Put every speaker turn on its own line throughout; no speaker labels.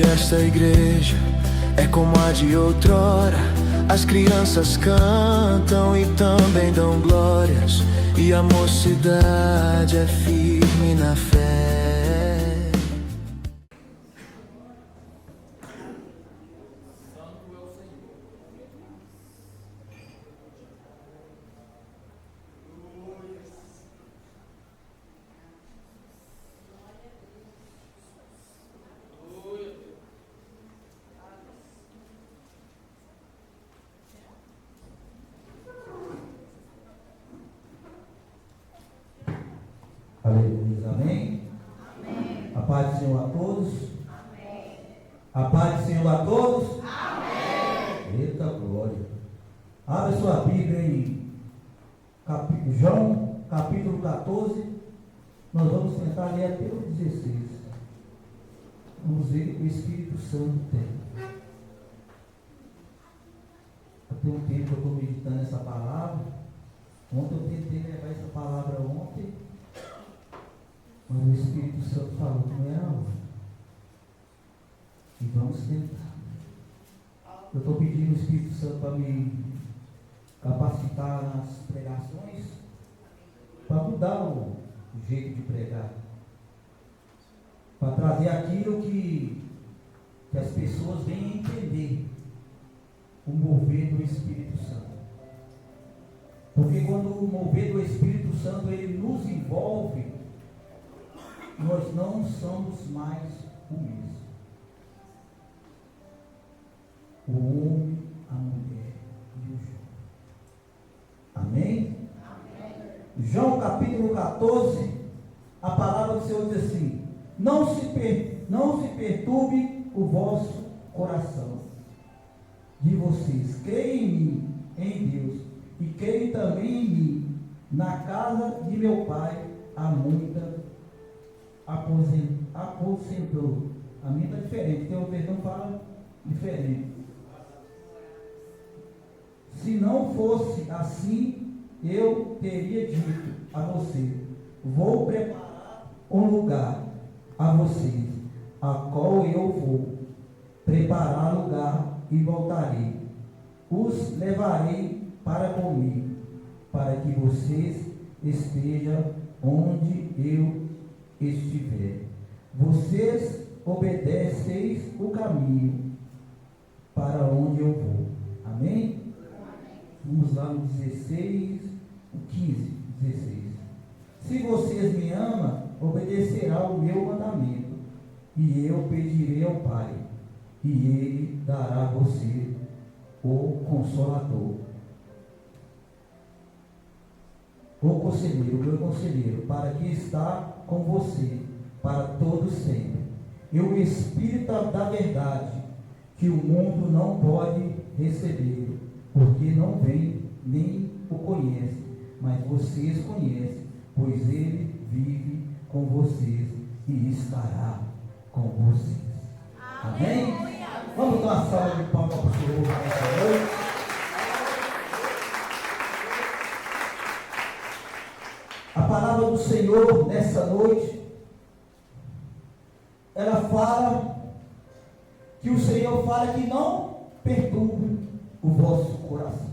desta igreja é como a de outrora. As crianças cantam e também dão glórias, e a mocidade é firme na fé.
Aleluia, amém?
Amém.
A paz do Senhor a todos.
Amém.
A paz do Senhor a todos.
Amém.
Eita glória. Abra sua Bíblia em João, capítulo 14. Nós vamos tentar ler até o 16. Vamos ver o que o Espírito Santo tem. Tem um tempo que eu estou meditando essa palavra. Ontem eu tentei levar essa palavra ontem, mas o Espírito Santo falou que não era hoje. E vamos tentar. Eu estou pedindo ao Espírito Santo para me capacitar nas pregações, para mudar o jeito de pregar, para trazer aquilo que as pessoas venham entender, o mover do Espírito Santo. Porque quando o mover do Espírito Santo ele nos envolve, nós não somos mais o mesmo. O homem, a mulher e o João. Amém?
Amém.
João capítulo 14, a palavra do Senhor diz assim: não se perturbe o vosso coração de vocês. Creem em mim, em Deus, e creem também em mim. Na casa de meu pai há muita aposentou. A minha está diferente, tem uma versão que fala diferente. Se não fosse assim, eu teria dito a você: vou preparar um lugar a vocês, a qual eu vou preparar lugar e voltarei. Os levarei para comigo, para que vocês estejam onde eu estiver. Vocês obedeceis o caminho para onde eu vou. Amém? Vamos lá no 16, o 15, 16. Se vocês me amam, obedecerá o meu mandamento, e eu pedirei ao Pai, e Ele dará a você o Consolador, o Conselheiro, o meu Conselheiro, para que está com você para todo sempre. E o Espírito da verdade, que o mundo não pode receber, porque não vem nem o conhece, mas vocês conhecem, pois ele vive com vocês e estará com vocês. Amém? Vamos dar uma salva de palmas para o Senhor nessa noite. A palavra do Senhor nessa noite, ela fala que o Senhor fala que não perturbe o vosso coração.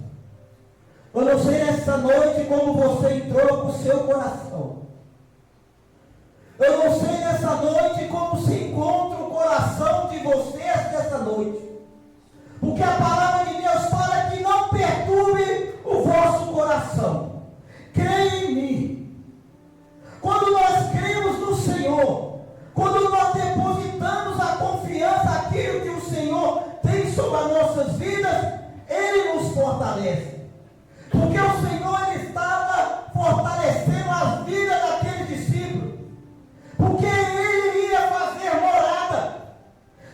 Eu não sei nessa noite como você entrou com o seu coração. Eu não sei nessa noite como se encontra o coração de vocês nessa noite. Porque a palavra de Deus fala que não perturbe o vosso coração. Creia em mim. Quando nós cremos no Senhor, quando nós depositamos a confiança naquilo que o Senhor tem sobre as nossas vidas, Ele nos fortalece. Porque o Senhor ele estava fortalecendo as vidas daqueles discípulos. Porque Ele ia fazer morada.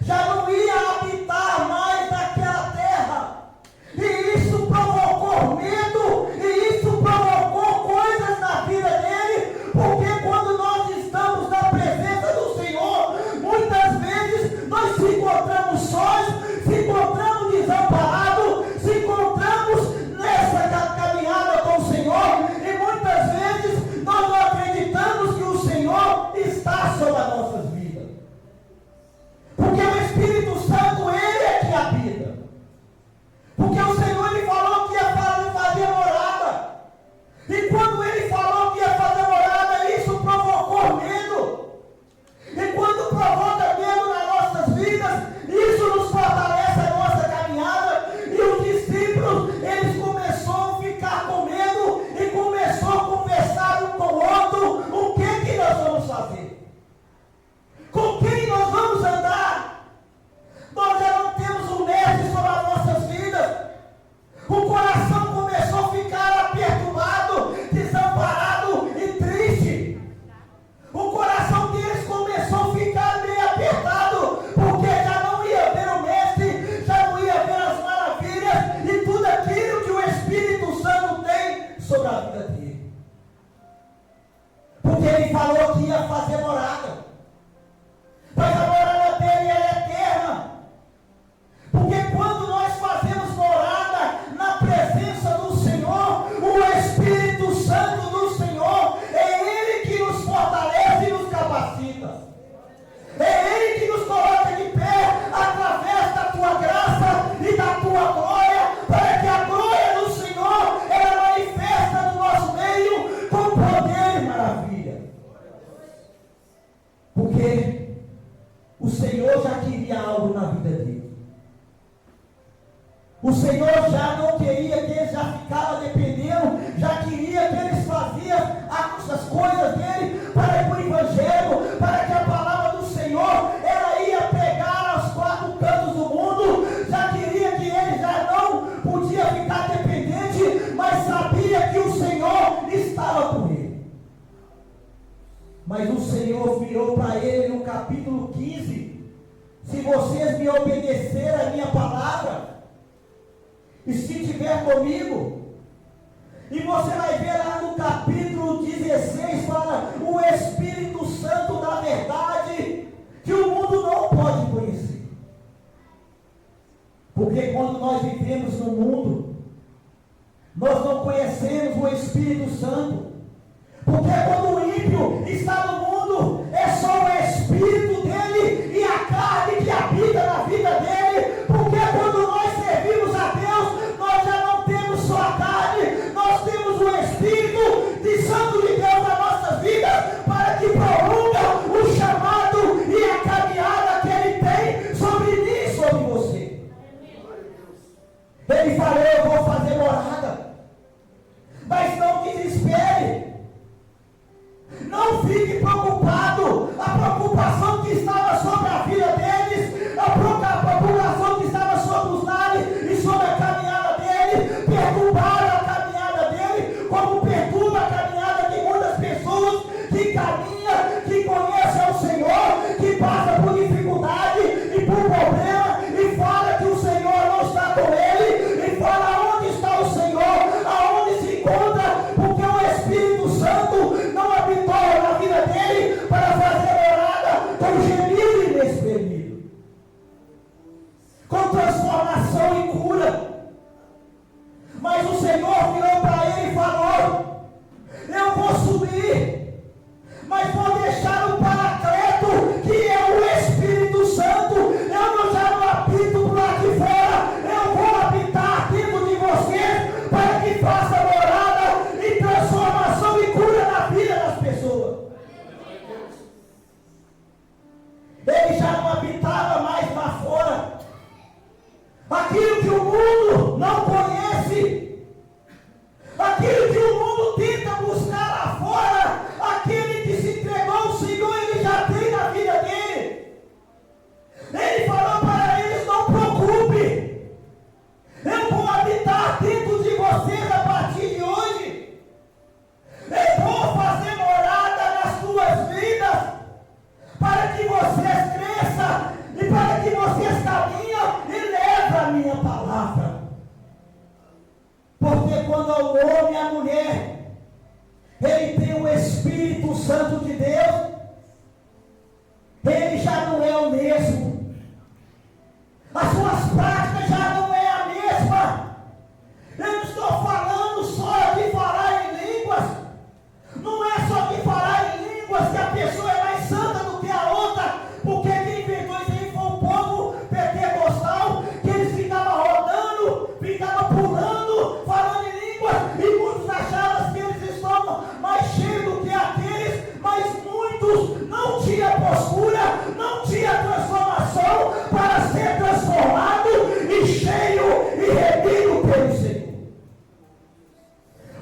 Já não ia habitar mais naquela terra. E isso provocou medo. E isso provocou coisas na vida dele. Porque quando nós estamos na presença do Senhor, muitas vezes nós se encontramos sós, se encontramos desamparados, se encontramos capítulo 15, se vocês me obedecerem a minha palavra, e se estiver comigo, e você vai ver lá no capítulo 16, fala o Espírito Santo da verdade, que o mundo não pode conhecer. Porque quando nós vivemos no mundo, nós não conhecemos o Espírito Santo. Porque quando o ímpio está no mundo, é só o Espírito dele e a carne que habita na vida dele. Porque quando nós servimos a Deus, nós já não temos só a carne, nós temos o Espírito de Santo de Deus na nossa vida, para que prolonga o chamado e a caminhada que ele tem sobre mim e sobre você. Ele falou: eu vou fazer morada. Mas não desespere. Não fique preocupado. A preocupação que estava sobre a vida deles, a preocupação que estava sobre os lares e sobre a caminhada dele, perturbaram a caminhada dele, como perturba a caminhada de muitas pessoas que caminham, que conhecem o Senhor, que passam por dificuldade e por problema, e fala que o Senhor não está com ele, e fala onde está o Senhor, aonde se encontra, porque o Espírito Santo não habitou na vida dele para fazer morada com gemido inexprimido, com transformação e cura. Mas o Senhor virou para ele e falou: eu vou subir, mas vou deixar o Paracleto, que é o Espírito Santo. Eu já não habito por lá de fora, eu vou habitar dentro de vocês, para que faça morada e transformação e cura na vida das pessoas. Ele já não habitava mais lá fora. Aquilo que o mundo não conhece, aquilo que o mundo tenta buscar lá fora, aquele que se entregou ao Senhor, ele já tem na vida dele. Ele falou para eles: não preocupe, eu vou habitar dentro de vocês a partir de hoje. Eu vou fazer morada nas suas vidas, para que vocês cresçam e para que vocês caminham e levem a minha palavra. Porque quando o homem e a mulher, ele tem o Espírito Santo de Deus, ele já não é o mesmo. As suas práticas já não é a mesma. Eu não estou falando só de falar em línguas. Não é só de falar em línguas que a pessoa é mais santa do que a outra, porque quem inventou isso aí foi o povo pentecostal, que eles ficavam rodando, ficavam pulando, falando em línguas, e muitos achavam que eles estavam mais cheios do que aqueles, mas muitos não tinham postura, não tinham transformação para ser transformado e cheio e remido pelo Senhor.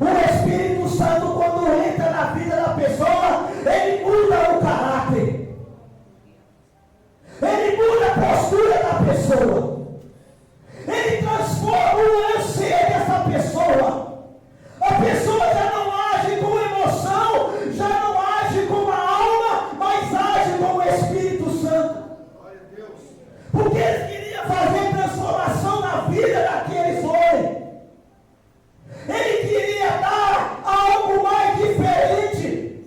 O Espírito Santo, quando entra na vida da pessoa, ele muda o caráter, ele muda a postura da pessoa, ele transforma o ser dessa pessoa. A pessoa já não age com emoção, já não age com a alma, mas age com o Espírito Santo. Porque ele queria fazer transformação na vida daqueles homens. Ele queria dar algo mais diferente.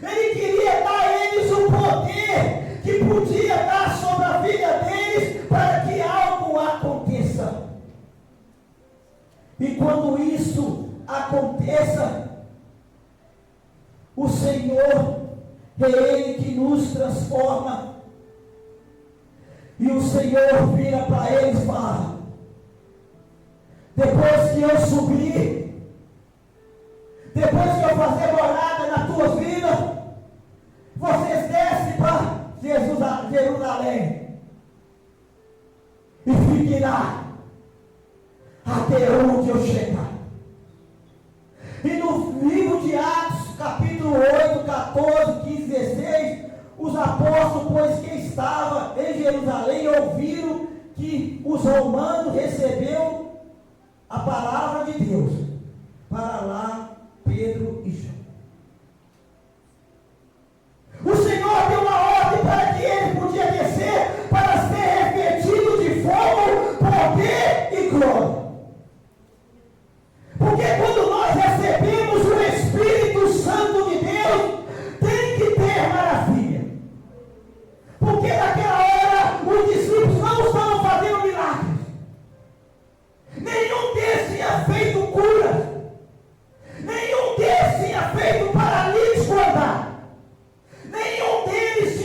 Ele queria dar a eles o poder que podia dar sobre a vida deles, para que algo aconteça. E quando isso aconteça, o Senhor é Ele que nos transforma. E o Senhor vira para eles e fala: depois que eu subir, depois que eu fazer morada na tua vida, vocês descem para Jerusalém e fiquem lá até onde eu chegar. E no livro de Atos, capítulo 8, 14, 15, 16, os apóstolos, pois que estavam em Jerusalém, ouviram que os romanos receberam a palavra de Deus. Para lá Pedro e João. O Senhor deu uma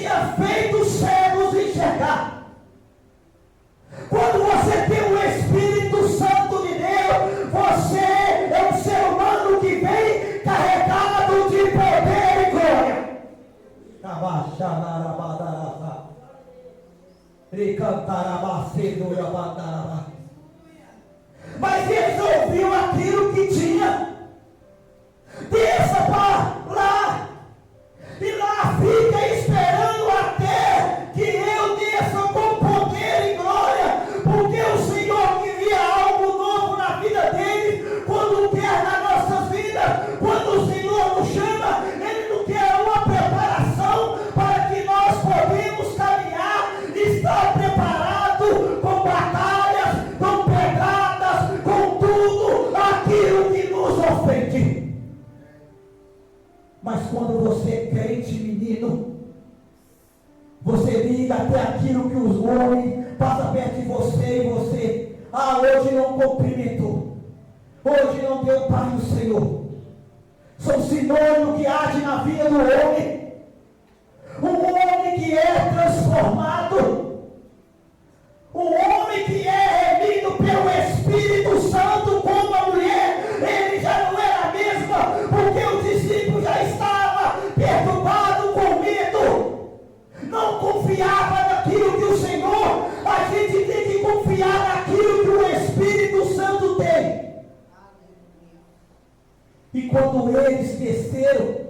tinha feito os cegos enxergar. Quando você tem o Espírito Santo de Deus, você é um ser humano que vem carregado de poder e glória. Mas eles ouviram aquilo que tinha. Desça para lá. E lá fica esperando até que eu desça com poder e glória. Porque o Senhor queria algo novo na vida deles. Quando quer nas nossas vidas. Quando o Senhor nos chama, Ele não quer uma preparação para que nós podemos caminhar e estar preparado com batalhas, com pedradas, com tudo aquilo que nos ofende. Mas quando você é crente, menino, você liga até aquilo que os homens passam perto de você e você, hoje não cumprimentou, hoje não deu paz do Senhor. São sinônimos que agem na vida do homem. Um homem que é transformado, um homem que é remido pelo Espírito Santo como a mulher, ele já não era a mesma, porque o discípulo já estava perturbado com medo, não confiava naquilo que o Senhor, a gente tem que confiar naquilo que o Espírito Santo tem. E quando eles desceram,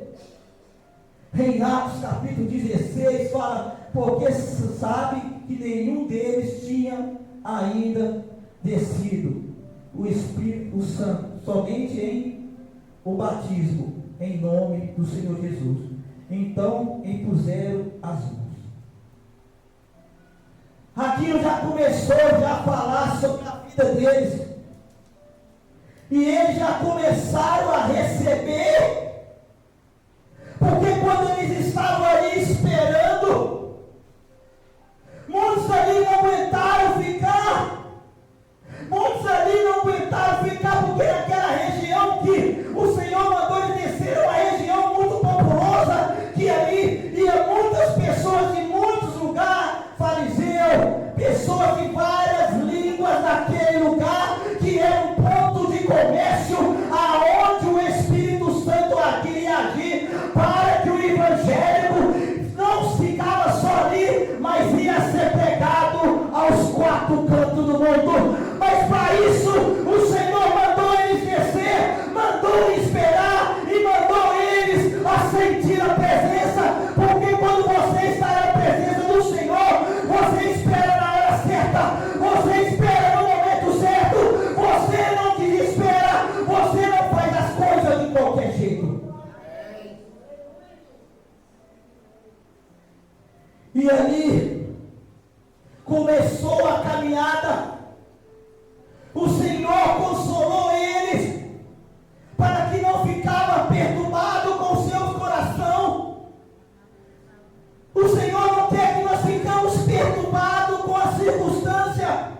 em Atos capítulo 16, fala, porque sabe que nenhum deles tinha ainda descido o Espírito Santo, somente em o batismo, em nome do Senhor Jesus. Então impuseram as mãos. Aquilo já começou a falar sobre a vida deles. E eles já começaram a receber. Porque quando eles estavam ali esperando, muitos ali não aguentaram ficar. Muitos ali não aguentaram ficar, porque naquela região que o Senhor mandou eles descer, uma região muito populosa, que ali ia muitas pessoas de muitos lugares, fariseus, pessoas de várias línguas naquele lugar, que era um ponto de comércio, aonde o Espírito Santo queria agir, para que o evangélico não ficava só ali, mas ia ser pregado aos quatro cantos do mundo. Mas para isso o Senhor mandou eles descer, mandou esperar e mandou eles a sentir a presença, porque quando você está na presença do Senhor, você espera na hora certa, você espera no momento certo, você não desespera, você não faz as coisas de qualquer jeito. E ali começou a caminhada. O Senhor consolou eles para que não ficava perturbado com seus coração. O Senhor não quer que nós ficamos perturbados com a circunstância,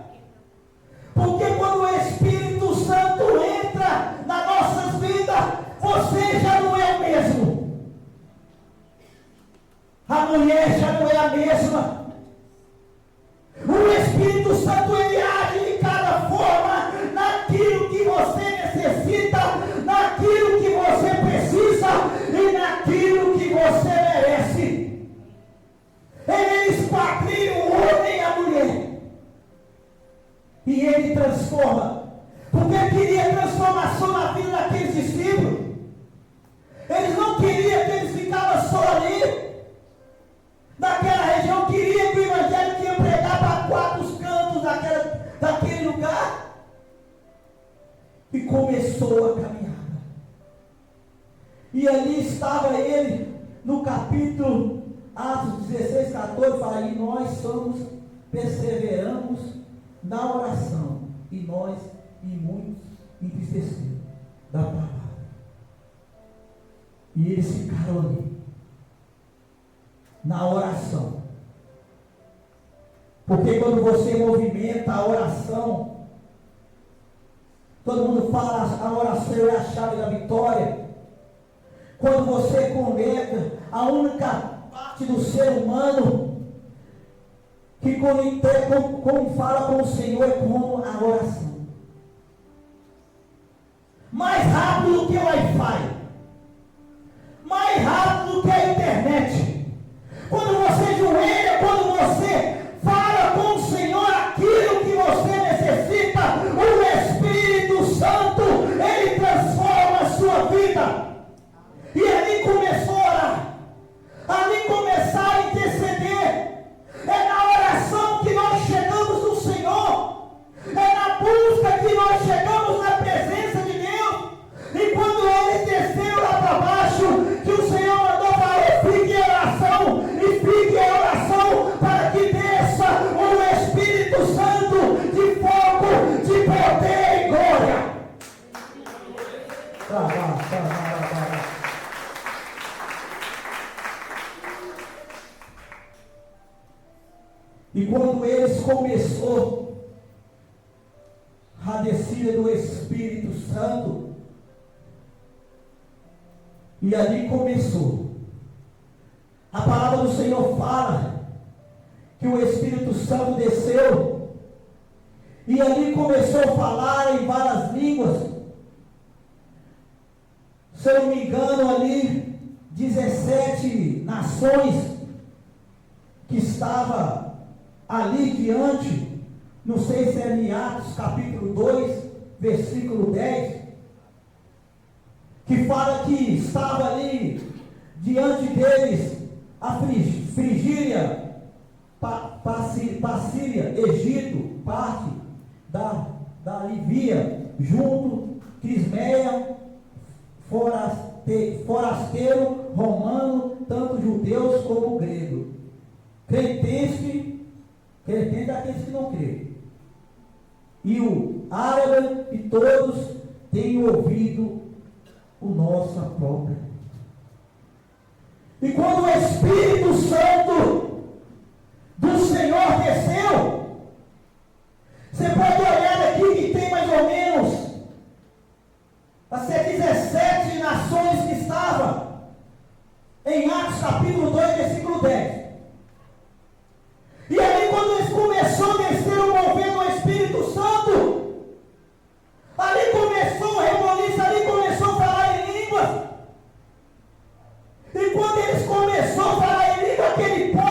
porque quando o Espírito Santo entra nas nossas vidas, você já não é o mesmo. A mulher já não é a mesma. O Espírito Santo, ele age de cada forma, naquilo que você necessita, naquilo que você precisa e naquilo que você merece. Ele esquadrilha o homem e a mulher. E ele transforma. Porque ele queria transformação na vida daqueles discípulos. Eles não queriam que eles ficassem só ali. Naquela região, queria que o evangelho ia pregar para quatro cantos daquele lugar. E começou a caminhada. E ali estava ele, no capítulo Atos 16, 14, fala, e nós perseveramos na oração, e muitos entristeceram da palavra. E eles ficaram ali, na oração. Porque quando você movimenta a oração, todo mundo fala, a oração é a chave da vitória. Quando você começa, a única parte parte do ser humano que como fala com o Senhor é como a oração. Mais rápido do que o Wi-Fi, mais rápido do que a internet. Quando você joelha, quando você fala com o Senhor aquilo que você necessita, o Espírito Santo, ele transforma a sua vida. E ali começou a orar, ali começar a interceder. É na oração que nós chegamos no Senhor, é na busca que nós chegamos na presença de Deus. E quando eles desceram lá para baixo, que o Senhor mandou falar: fique em oração, e fique em oração, para que desça o Espírito Santo de fogo, de poder e glória. E quando eles começou a descida do Espírito Santo, e ali começou, a palavra do Senhor fala que o Espírito Santo desceu, e ali começou a falar em várias línguas. Se eu não me engano, ali 17 nações que estavam ali diante, não sei se é em Atos capítulo 2, versículo 10, que fala que estava ali diante deles a Frigíria, Passíria, Egito, parte da Líbia, junto, Crismeia, forasteiro romano, tanto judeus como grego, cretente daqueles que não creem, e o árabe, e todos têm ouvido o nosso próprio. E quando o Espírito Santo do Senhor desceu, você pode olhar aqui que tem mais ou menos a ser 17 nações que estavam em Atos capítulo 2, versículo 10. E aí quando eles começaram a descer o mover do Espírito Santo, ali começou o reboliço, ali começou a falar em línguas. E quando eles começaram a falar em língua, aquele povo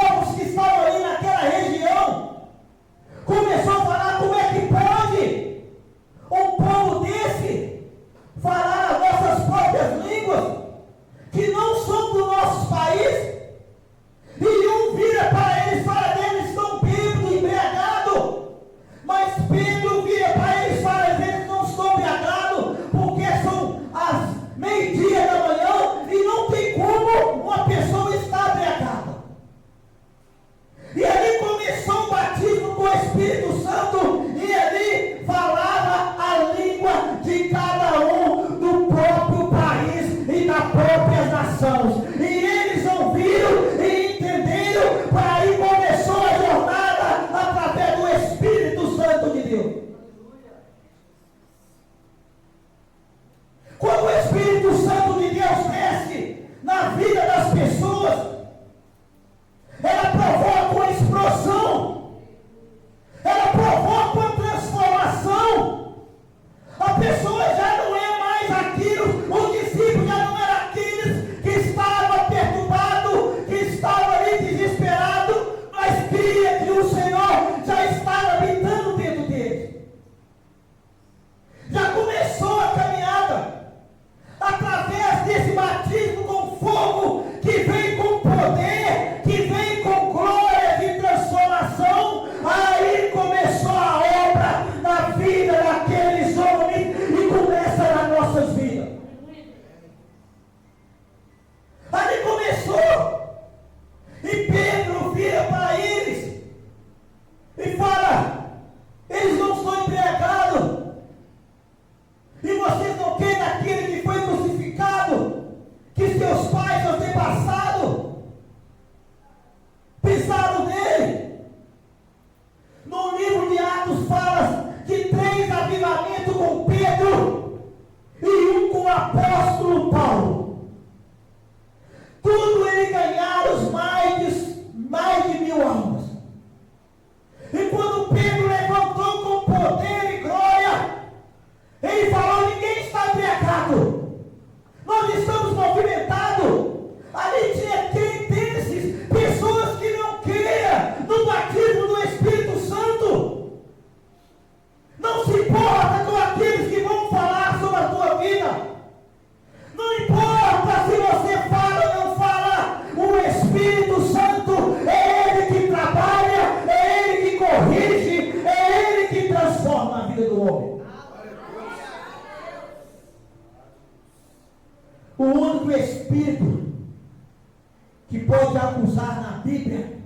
na Bíblia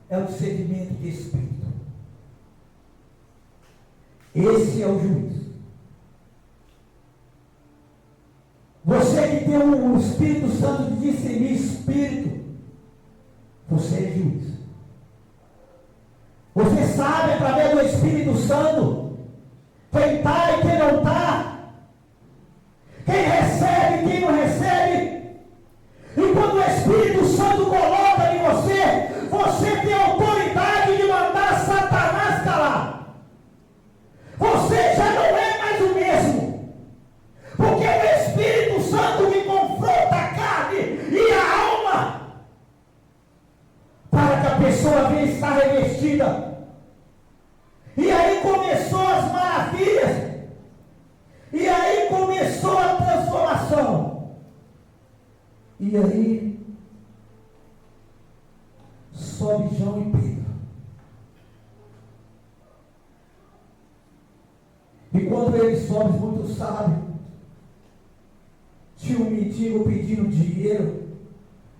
é o discernimento de espírito. Esse é o juiz. Você que tem o Espírito Santo de discernir espírito, você é juiz. Você sabe através do Espírito Santo quem está e quem não está, quem recebe e quem não recebe. E quando o Espírito Santo coloca em você, você tem autoridade de mandar Satanás calar. Você já não é mais o mesmo, porque o Espírito Santo que confronta a carne e a alma, para que a pessoa venha estar revestida. E aí começou as maravilhas, e aí começou a transformação. E aí sobe João e Pedro. E quando eles sobem, muito sábio, tinha um mendigo pedindo dinheiro.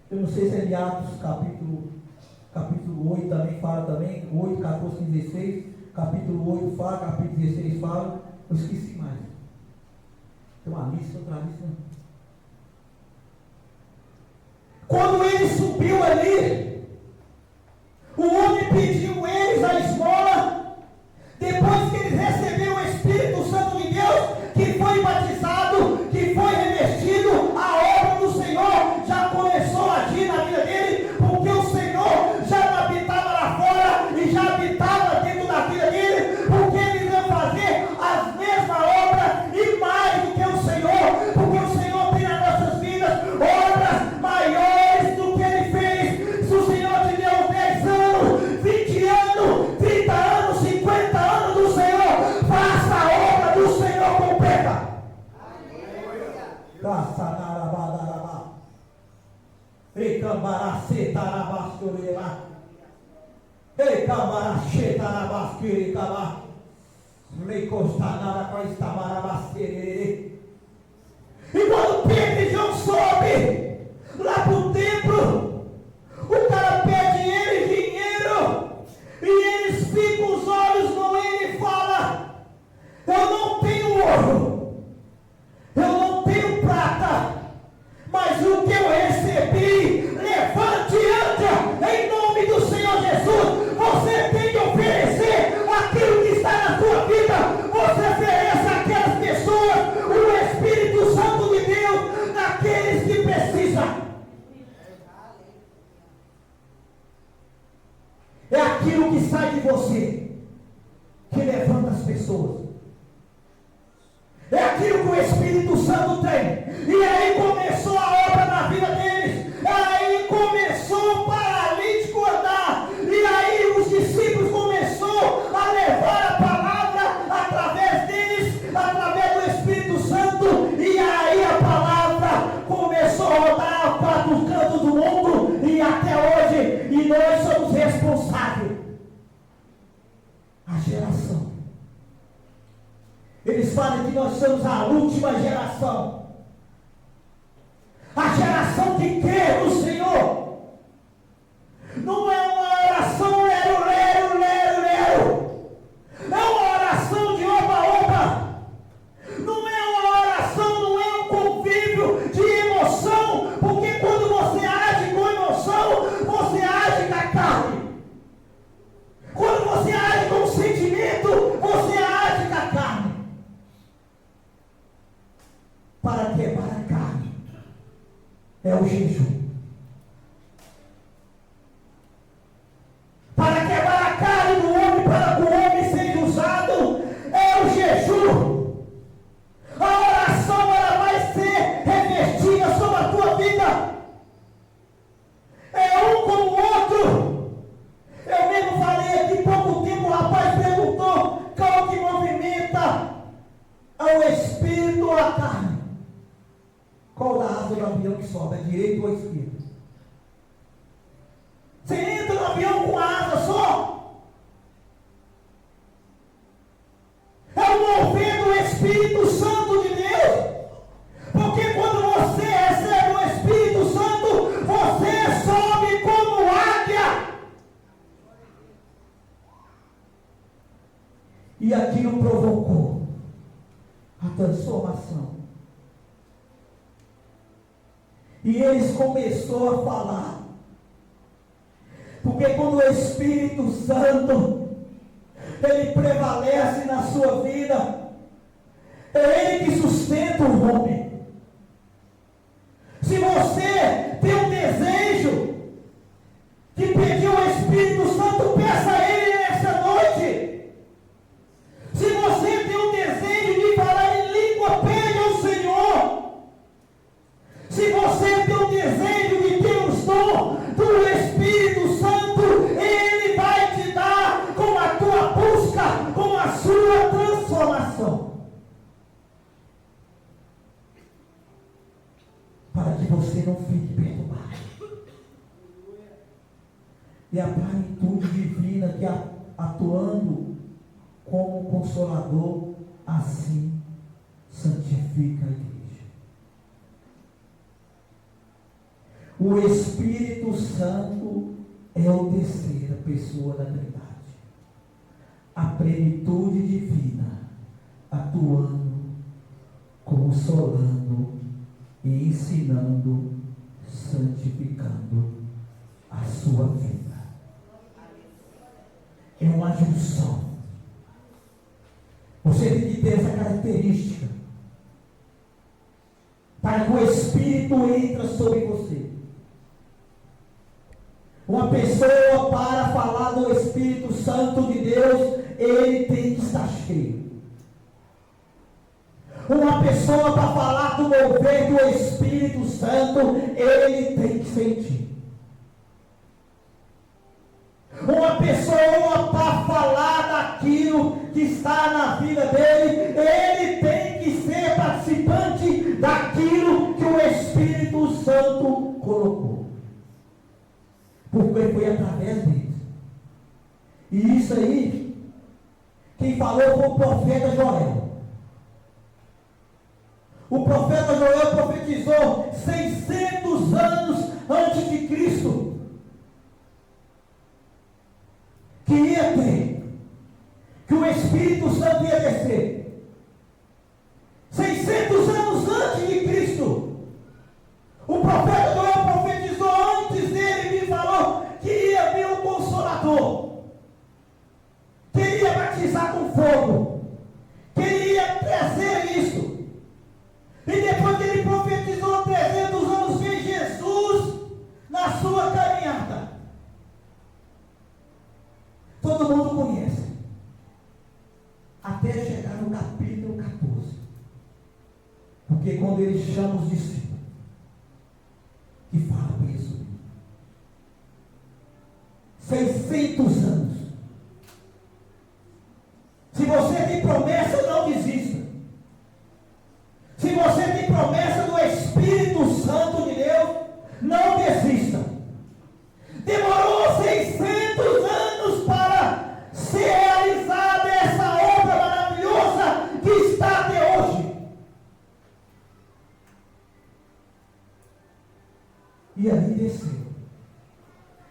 Eu não sei se é de Atos capítulo 8 também fala também, 8, 14, 16, capítulo 8 fala, capítulo 16 fala, eu esqueci mais. Tem uma lista, outra lista. Quando ele subiu ali, o homem pediu eles a esmola, depois que eles receberam o Espírito Santo de Deus, que foi batizado, que foi revestido, a obra do Senhor já começou a agir na vida dele, porque o Senhor já não habitava lá fora e já habitava dentro da vida dele, porque ele ia fazer as mesmas obras e mais do que o Senhor, porque o Senhor tem nas nossas vidas obras maiores do que ele fez. Se o Senhor te deu 10 anos, 20 anos, 30 anos, 50 anos do Senhor, faça a obra do Senhor completa. E quando Pedro e João sobe lá para o templo, o cara pede eles dinheiro, e eles ficam os olhos com ele e falam: eu não tenho ouro, eu não tenho prata, mas o que eu recebi, levante e anda em nome do Senhor Jesus. Você tem que oferecer aquilo que está na sua vida. Você oferece àquelas pessoas o Espírito Santo de Deus, naqueles que precisam. É aquilo que sai de você que levanta as pessoas. É aquilo que o Espírito Santo tem. E aí começou a obra na vida deles. Aí começou o paralítico a andar. E aí os discípulos começaram a levar a palavra através deles, através do Espírito Santo. E aí a palavra começou a rodar para os cantos do mundo. E até hoje. E nós somos responsáveis. A geração. Eles falam que nós somos a última geração. A geração que crê no Senhor. Não é uma oração lero, lero, lero, lero. É uma oração de oba-oba. Não é uma oração, não é um convívio de emoção. Porque quando você age com emoção, você age na carne. Quando você age com sentimento, você age na carne. Para quebrar a carne é o jejum. Para quebrar a carne do homem, para que o homem seja usado, é o jejum. A oração, ela vai ser revestida sobre a tua vida. É um como o outro. Eu mesmo falei aqui pouco tempo, o rapaz perguntou qual que movimenta ao espírito ou a carne. Qual da asa do avião que sobe? É direito ou esquerda? E aquilo provocou a transformação. E eles começaram a falar. Porque quando o Espírito Santo, ele prevalece na sua vida, é ele que sustenta o homem. Se você tem um desejo de pedir ao Espírito Santo, peça a ele nessa noite. Se você tem um desejo de falar em língua, pede ao Senhor. Se você tem um desejo de ter os dons do Espírito Santo, ele vai te dar com a tua busca, com a sua transformação. Para que você não fique perturbado. E a plenitude divina que atuando como consolador, assim santifica a igreja. O Espírito Santo é a terceira pessoa da Trindade. A plenitude divina atuando, consolando e ensinando, santificando a sua vida. É uma junção. Você tem que ter essa característica para que o Espírito entre sobre você. Uma pessoa, para falar do Espírito Santo de Deus, ele tem que estar cheio. Uma pessoa, para falar do mover do Espírito Santo, ele tem que sentir. Uma pessoa, para falar daquilo que está na vida dele, ele tem que ser participante daquilo que o Espírito Santo colocou. Porque foi através deles. E isso aí, quem falou foi o profeta Joel. O profeta Joel profetizou 600 anos antes de Cristo que ia ter, que o Espírito Santo ia descer. 600 anos antes de Cristo, o profeta Joel profetizou antes dele, me falou que ia vir um Consolador, que ia batizar com fogo, que ele ia trazer isso. E depois que ele profetizou 300 anos, veio Jesus na sua caminhada. Todo mundo conhece. Até chegar no capítulo 14. Porque quando ele chama os discípulos, que fala para isso, 600 anos. Se você tem promessa, não desista. Se você tem promessa do Espírito Santo de Deus, não desista. Demorou 600 anos para ser realizada essa obra maravilhosa que está até hoje. E ali desceu.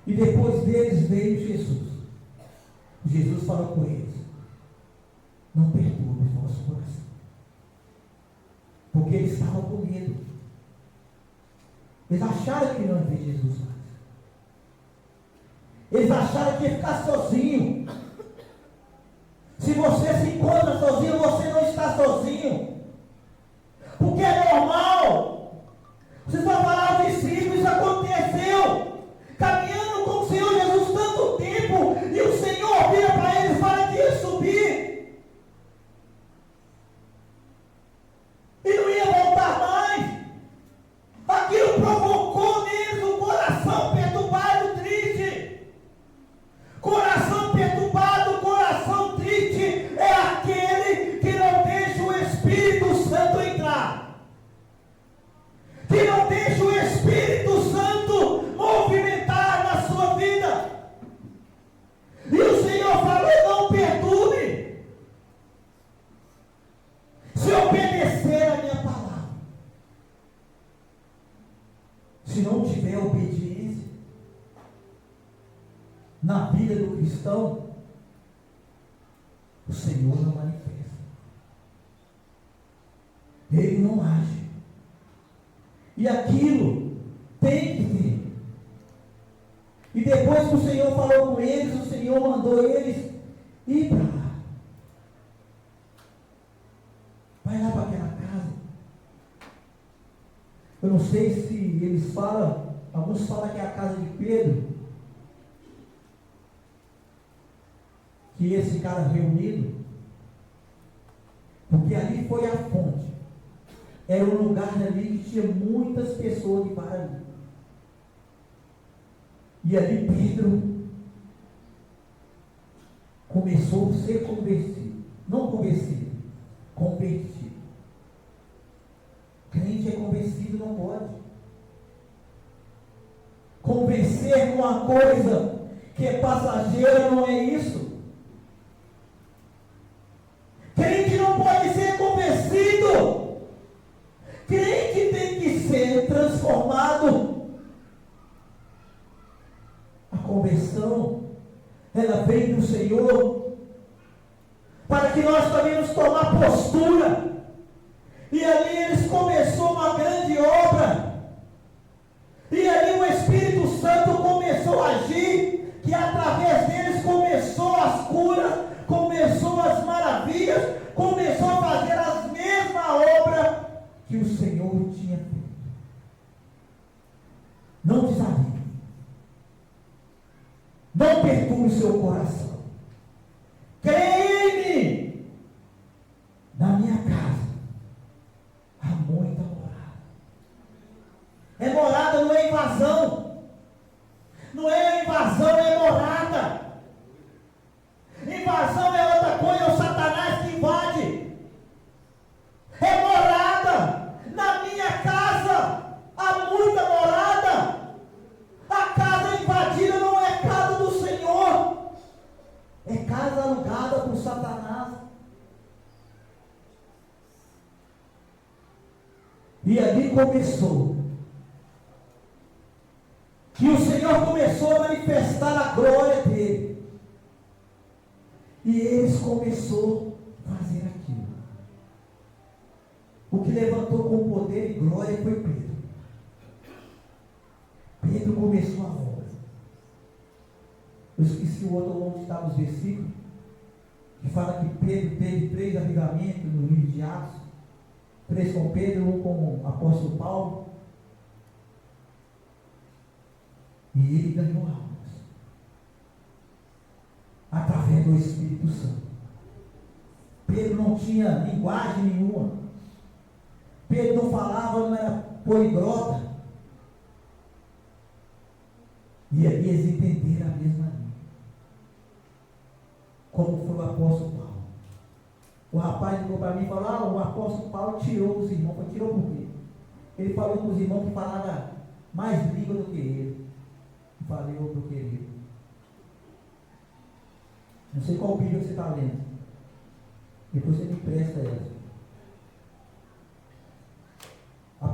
E depois deles veio Jesus. Jesus falou com eles: não perturbe o vosso coração. Porque eles estavam com medo. Eles acharam que não ia ver Jesus mais. Eles acharam que ia ficar sozinho. Se você se encontra sozinho, você não está sozinho. Porque é normal. Você só falava de si, isso aconteceu. Caminhando com o Senhor Jesus tanto tempo, e o Senhor vira para eles e fala que ia subir. E não ia voltar mais. Aquilo provocou neles um coração perturbado, triste. Coração perturbado, coração triste, é aquele que não deixa o Espírito Santo entrar. Que não deixa o Espírito Santo movimentar na sua vida. E o Senhor falou: não perturbe. Se obedecer a minha palavra, se não tiver obediência na vida do cristão, o Senhor não manifesta. Ele não age. E aquilo tem que ter. E depois que o Senhor falou com eles, o Senhor mandou eles ir para lá. Vai lá para aquela casa. Eu não sei se eles falam, alguns falam que é a casa de Pedro, que esse cara reunido, porque ali foi a fonte. Era um lugar ali que tinha muitas pessoas de Barali. E ali Pedro começou a ser convertido. Não convertido, convertido. Crente é convencido, não pode. Convencer com uma coisa que é passageira não é isso. Crente não pode ser convencido. Crente tem que ser transformado. A conversão, ela vem do Senhor, para que nós também tomar postura. E ali eles começou uma grande obra. E ali o Espírito Santo começou a agir, que através deles começou as curas, começou as maravilhas, começou a fazer as mesmas obras que o Senhor tinha feito. Não desanime. Não perturbe o seu coração. Creia-me. Na minha casa há muita morada. É morada, não é invasão. Não é invasão, é morada. Invasão é outra coisa, é o Satanás que invade. É morada. Na minha casa há muita morada. A casa invadida não é casa do Senhor. É casa alugada por Satanás. E ali começou. Que o Senhor começou a manifestar a glória dele. E eles começaram a fazer aquilo. O que levantou com poder e glória foi Pedro. Pedro começou a obra. Eu esqueci o outro onde estava os versículos, que fala que Pedro teve 3 avivamentos no livro de Atos. 3 com Pedro, 1 com o apóstolo Paulo. E ele ganhou almas. Através do Espírito Santo. Pedro não tinha linguagem nenhuma. Pedro não falava, não era poliglota. E ali eles entenderam a mesma língua. Como foi o apóstolo Paulo. O rapaz ligou para mim e falou: o apóstolo Paulo tirou os irmãos. Falei: tirou por quê? Ele falou com os irmãos que falavam mais língua do que ele. Eu falei: ô meu querido, não sei qual Bíblia você está lendo. Depois você me empresta essa. A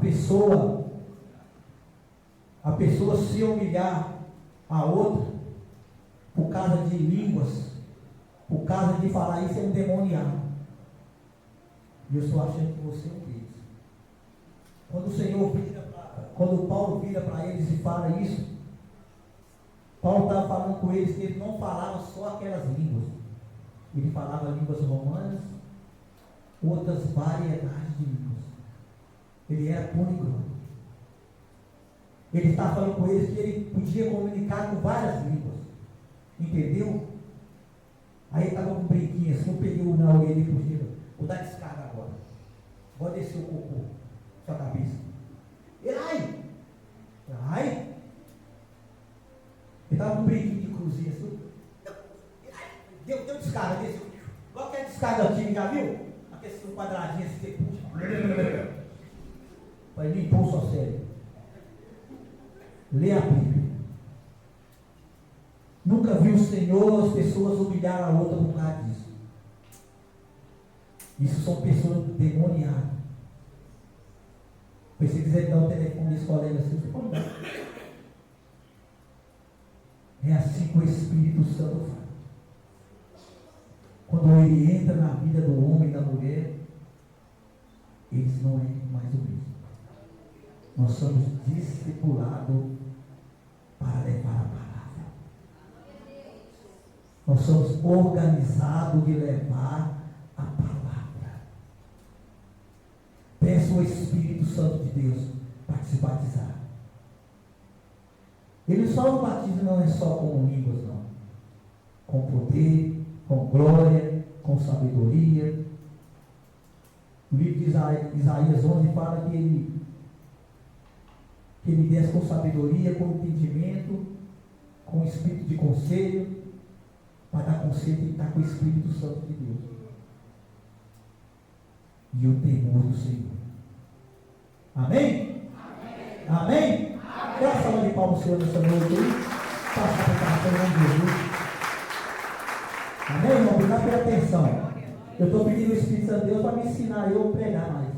pessoa se humilhar a outra por causa de línguas, por causa de falar isso, é um demoniado. E eu estou achando que você é um deles. Quando Paulo vira para eles e fala isso, Paulo estava falando com eles que ele não falava só aquelas línguas. Ele falava línguas romanas, outras variedades de línguas. Ele era poliglota. Ele estava falando com eles que ele podia comunicar com várias línguas. Entendeu? Aí ele estava com um brinquinho assim, eu peguei o na orelha e puxei. Vou dar descarga agora. Vou descer o cocô. Sua cabeça. Ele, ai! Ele estava com um brinquinho de cruzinha assim. Deu descarga desse. Igual aquela descarga antiga, já viu? Aquele quadradinho assim, você puxa. Vai limpar o seu cérebro. Lê a Bíblia. Nunca vi o Senhor as pessoas humilhar a outra por causa disso. Isso são pessoas demoniadas. Se você quiser dar o telefone desse colega assim, você pode dar. É assim que o Espírito Santo faz. quando ele entra na vida do homem e da mulher, eles não é mais o mesmo. Nós somos discipulados para levar a palavra. Nós somos organizados de levar a palavra. Peça o Espírito Santo de Deus para te batizar. Ele só o batismo não é só com línguas, não. Com poder, com glória, com sabedoria. O livro de Isaías 11 fala que ele desce com sabedoria, com entendimento, com espírito de conselho. Para dar conselho tem que estar com o Espírito Santo de Deus. E o temor do Senhor. Amém? Amém? Amém? Dá a salva de palmas ao Senhor nessa noite aí. Faça a preparação em nome de Jesus. Amém, irmão? Obrigado pela atenção. Eu estou pedindo o Espírito Santo de Deus para me ensinar eu a pregar mais.